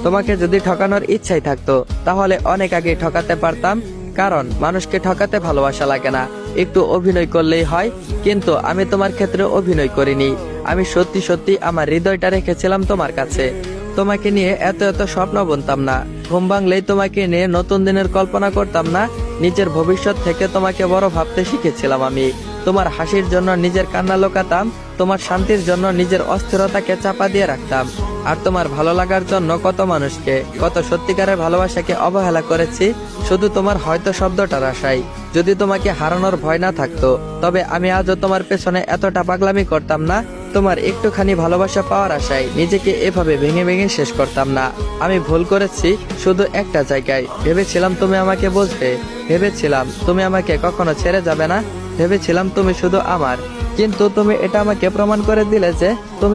তোমাকে যদি ঠকানোর ইচ্ছাই থাকতো তাহলে অনেক আগে ঠকাতে পারতাম, কারণ মানুষকে ঠকাতে ভালোবাসা লাগে না, একটু অভিনয় করলেই হয়। কিন্তু আমি তোমার ক্ষেত্রে অভিনয় করিনি, আমি সত্যি সত্যি আমার হৃদয়টা রেখেছিলাম তোমার কাছে। তোমাকে নিয়ে এত এত স্বপ্ন বুনতাম না, ঘুম ভাঙলেই তোমাকে নিয়ে নতুন দিনের কল্পনা করতাম না, নিজের ভবিষ্যৎ থেকে তোমাকে বড় ভাবতে শিখেছিলাম আমি। তোমার হাসির জন্য নিজের কান্না লুকাতাম, তোমার শান্তির জন্য নিজের অস্থিরতাকে চাপা দিয়ে রাখতাম। আর তোমার ভালো লাগার জন্য কত মানুষকে, কত সত্যিকারের ভালোবাসাকে অবহেলা করেছি, শুধু তোমার হয়তো শব্দটার আশায়। যদি তোমাকে হারানোর ভয় না থাকতো তবে আমি আজও তোমার পেছনে এতটা পাগলামি করতাম না, তোমার একটুখানি ভালোবাসা পাওয়ার আশায় নিজেকে এভাবে ভেঙে ভেঙে শেষ করতাম না। আমি ভুল করেছি শুধু একটা জায়গায়, ভেবেছিলাম তুমি আমাকে বুঝবে, ভেবেছিলাম তুমি আমাকে কখনো ছেড়ে যাবে না, ভেবেছিলাম তুমি শুধু আমার। কিন্তু তুমি এটা আমাকে প্রমাণ করে দিলে যে তুমি